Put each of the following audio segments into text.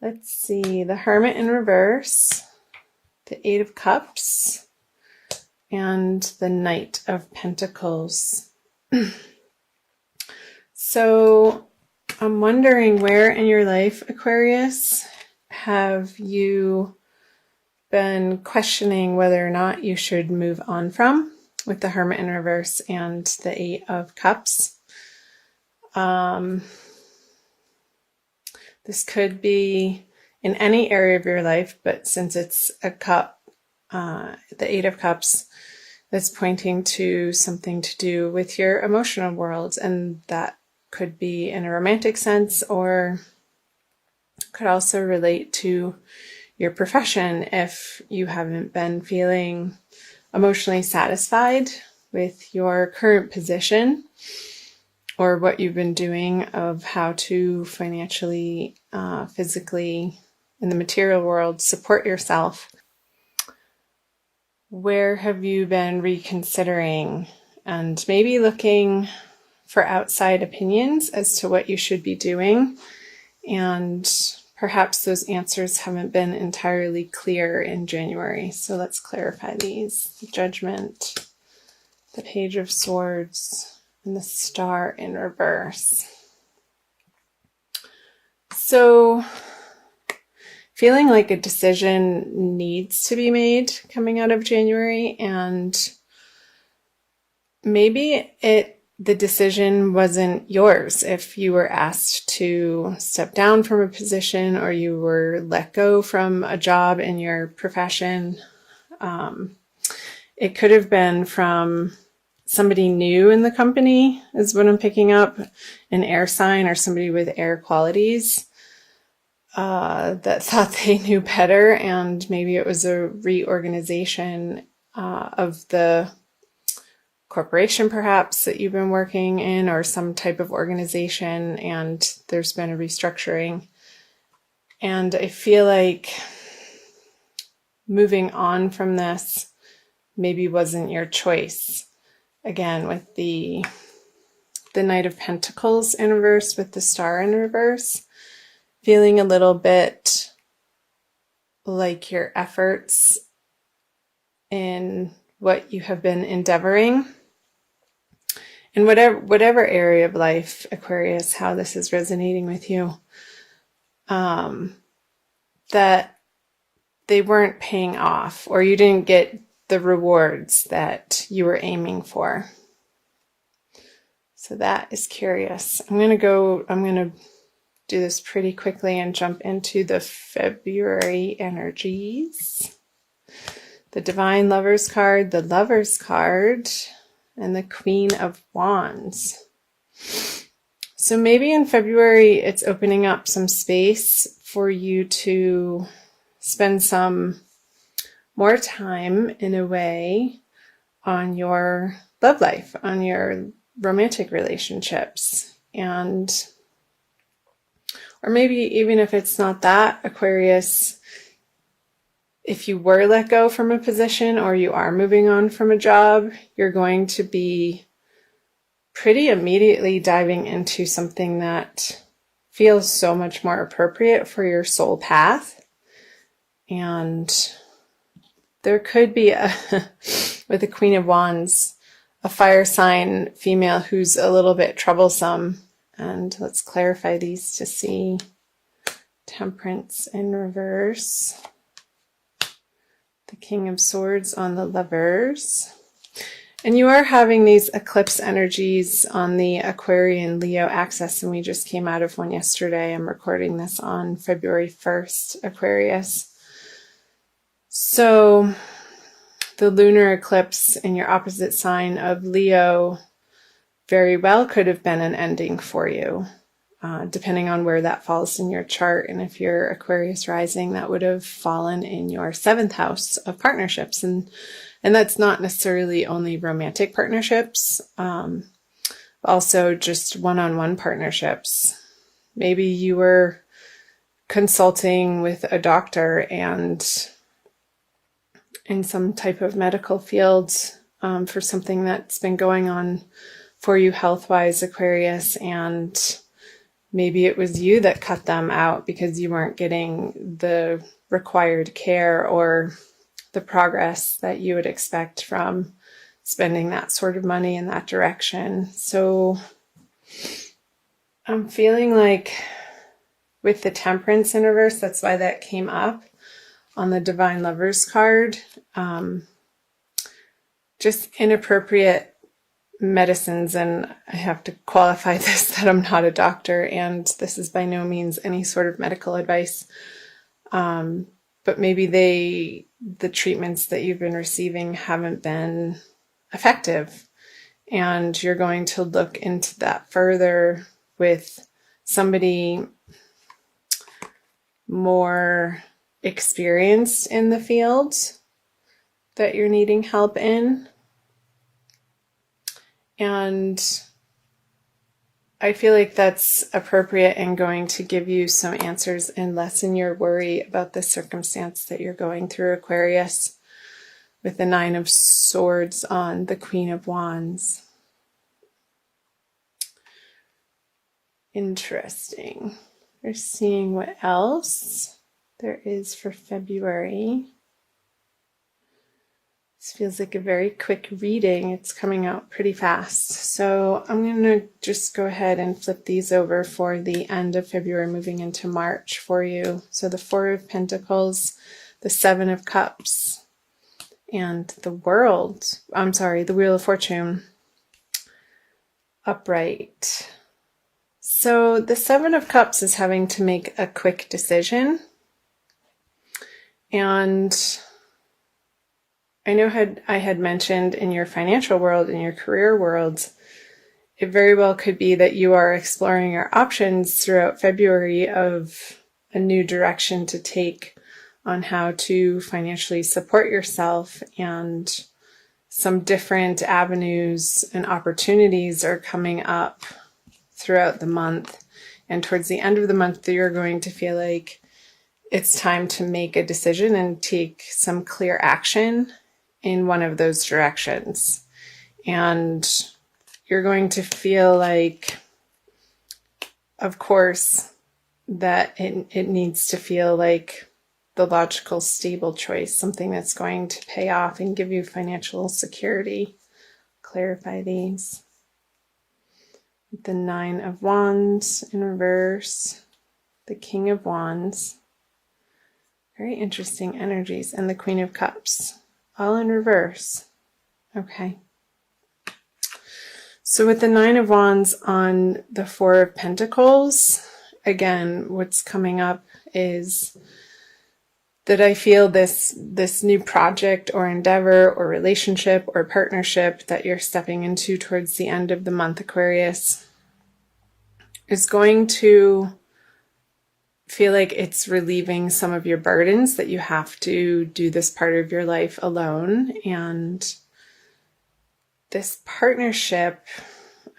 Let's see, the Hermit in reverse, the Eight of Cups, and the Knight of Pentacles. So I'm wondering, where in your life, Aquarius, have you been questioning whether or not you should move on from, with the Hermit in reverse and the Eight of Cups? This could be in any area of your life, but since it's a cup, the Eight of Cups, that's pointing to something to do with your emotional world, and that could be in a romantic sense, or could also relate to your profession if you haven't been feeling emotionally satisfied with your current position, or what you've been doing of how to financially, physically, in the material world, support yourself. Where have you been reconsidering and maybe looking for outside opinions as to what you should be doing? And perhaps those answers haven't been entirely clear in January. So let's clarify these. The Judgment, the Page of Swords, and the Star in reverse. So feeling like a decision needs to be made coming out of January, and maybe the decision wasn't yours. If you were asked to step down from a position, or you were let go from a job in your profession, it could have been from somebody new in the company, is what I'm picking up, an air sign or somebody with air qualities, that thought they knew better, and maybe it was a reorganization of the corporation perhaps that you've been working in, or some type of organization, and there's been a restructuring. And I feel like moving on from this maybe wasn't your choice. Again, with the Knight of Pentacles in reverse, with the Star in reverse, feeling a little bit like your efforts in what you have been endeavoring in whatever area of life, Aquarius, how this is resonating with you, that they weren't paying off, or you didn't get the rewards that you were aiming for. So that is curious. I'm going to do this pretty quickly and jump into the February energies. The Divine Lovers card, the Lovers card, and the Queen of Wands. So maybe in February, it's opening up some space for you to spend some more time, in a way, on your love life, on your romantic relationships. And, or maybe even if it's not that, Aquarius, if you were let go from a position, or you are moving on from a job, you're going to be pretty immediately diving into something that feels so much more appropriate for your soul path. And there could be, with the Queen of Wands, a fire sign female who's a little bit troublesome. And let's clarify these to see. Temperance in reverse. The King of Swords on the Lovers. And you are having these eclipse energies on the Aquarian Leo axis, and we just came out of one yesterday. I'm recording this on February 1st, Aquarius. So the lunar eclipse in your opposite sign of Leo very well could have been an ending for you, depending on where that falls in your chart. And if you're Aquarius rising, that would have fallen in your 7th house of partnerships. And that's not necessarily only romantic partnerships, also just one-on-one partnerships. Maybe you were consulting with a doctor and in some type of medical field, for something that's been going on for you health-wise, Aquarius, and maybe it was you that cut them out because you weren't getting the required care or the progress that you would expect from spending that sort of money in that direction. So I'm feeling like with the Temperance in reverse, that's why that came up on the Divine Lovers card. Just inappropriate medicines, and I have to qualify this that I'm not a doctor, and this is by no means any sort of medical advice. But maybe the treatments that you've been receiving haven't been effective, and you're going to look into that further with somebody more experienced in the field that you're needing help in. And I feel like that's appropriate and going to give you some answers and lessen your worry about the circumstance that you're going through, Aquarius, with the 9 of Swords on the Queen of Wands. Interesting. We're seeing what else there is for February. This feels like a very quick reading. It's coming out pretty fast. So I'm going to just go ahead and flip these over for the end of February, moving into March for you. So the 4 of Pentacles, the 7 of Cups, and the Wheel of Fortune upright. So the 7 of Cups is having to make a quick decision. And I know I had mentioned in your financial world, in your career world, it very well could be that you are exploring your options throughout February of a new direction to take on how to financially support yourself, and some different avenues and opportunities are coming up throughout the month. And towards the end of the month, you're going to feel like it's time to make a decision and take some clear action in one of those directions. And you're going to feel like, of course, that it needs to feel like the logical, stable choice, something that's going to pay off and give you financial security. Clarify these. The 9 of Wands in reverse, the King of Wands. Very interesting energies. And the Queen of Cups, all in reverse. Okay. So with the 9 of Wands on the 4 of Pentacles, again, what's coming up is that I feel this new project or endeavor or relationship or partnership that you're stepping into towards the end of the month, Aquarius, is going to feel like it's relieving some of your burdens, that you have to do this part of your life alone. And this partnership,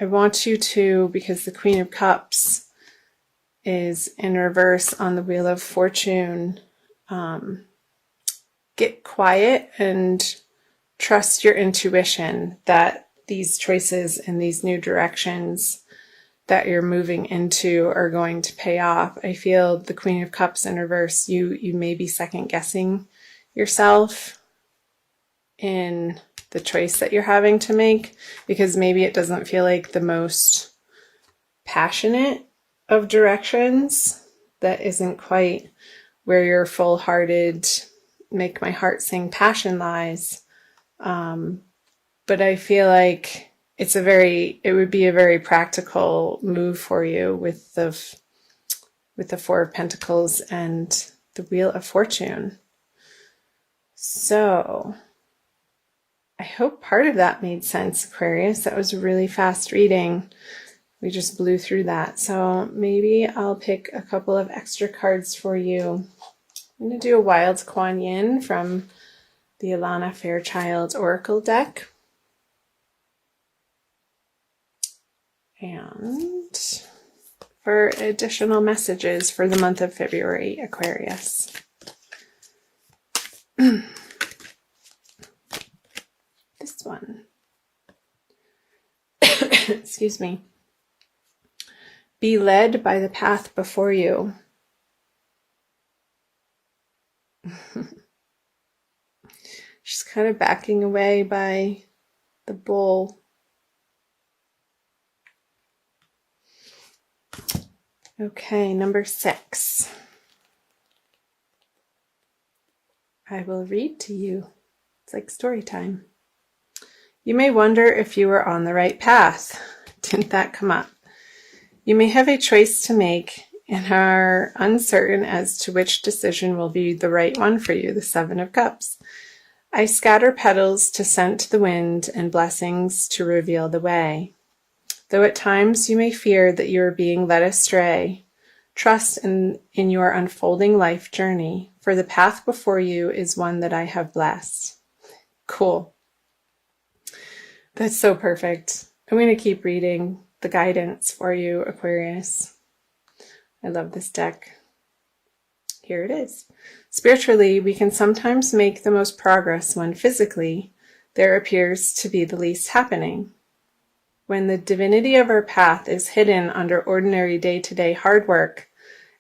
I want you to, because the Queen of Cups is in reverse on the Wheel of Fortune, get quiet and trust your intuition that these choices and these new directions that you're moving into are going to pay off. I feel the Queen of Cups in reverse, you may be second guessing yourself in the choice that you're having to make, because maybe it doesn't feel like the most passionate of directions, that isn't quite where your full-hearted, make my heart sing passion lies. But I feel like it would be a very practical move for you with the 4 of Pentacles and the Wheel of Fortune. So I hope part of that made sense, Aquarius. That was a really fast reading. We just blew through that. So maybe I'll pick a couple of extra cards for you. I'm going to do a Wild Kuan Yin from the Alana Fairchild Oracle deck. And for additional messages for the month of February, Aquarius. This one. Excuse me. Be led by the path before you. She's kind of backing away by the bull. Okay, number 6. I will read to you. It's like story time. You may wonder if you are on the right path. Didn't that come up? You may have a choice to make and are uncertain as to which decision will be the right one for you, the 7 of Cups. I scatter petals to scent the wind and blessings to reveal the way. Though at times you may fear that you are being led astray, trust in your unfolding life journey, for the path before you is one that I have blessed. Cool. That's so perfect. I'm going to keep reading the guidance for you, Aquarius. I love this deck. Here it is. Spiritually, we can sometimes make the most progress when physically there appears to be the least happening. When the divinity of our path is hidden under ordinary day-to-day hard work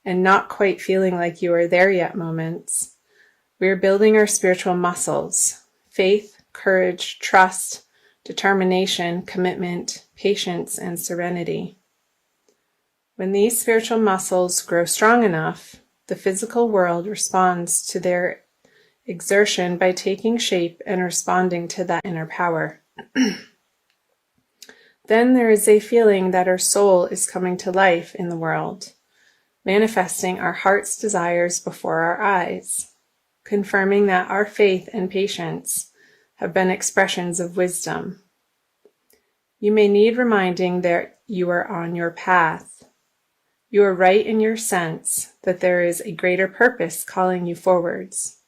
and not quite feeling like you are there yet moments, we are building our spiritual muscles: faith, courage, trust, determination, commitment, patience, and serenity. When these spiritual muscles grow strong enough, the physical world responds to their exertion by taking shape and responding to that inner power. Then there is a feeling that our soul is coming to life in the world, manifesting our heart's desires before our eyes, confirming that our faith and patience have been expressions of wisdom. You may need reminding that you are on your path. You are right in your sense that there is a greater purpose calling you forwards.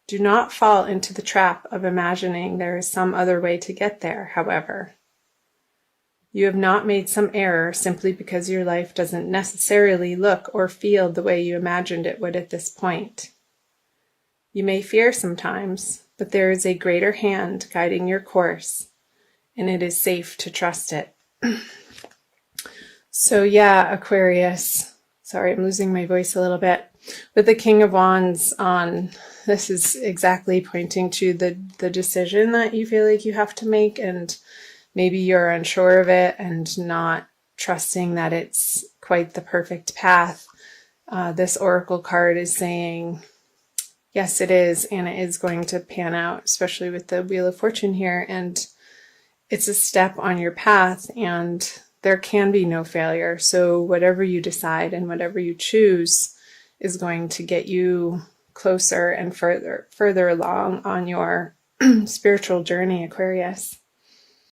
Do not fall into the trap of imagining there is some other way to get there, however. You have not made some error simply because your life doesn't necessarily look or feel the way you imagined it would at this point. You may fear sometimes, but there is a greater hand guiding your course, and it is safe to trust it. So yeah, Aquarius, sorry, I'm losing my voice a little bit. With the King of Wands on, this is exactly pointing to the decision that you feel like you have to make, and maybe you're unsure of it and not trusting that it's quite the perfect path. This Oracle card is saying, yes, it is, and it is going to pan out, especially with the Wheel of Fortune here, and it's a step on your path, and there can be no failure. So whatever you decide and whatever you choose is going to get you closer and further along on your spiritual journey, Aquarius.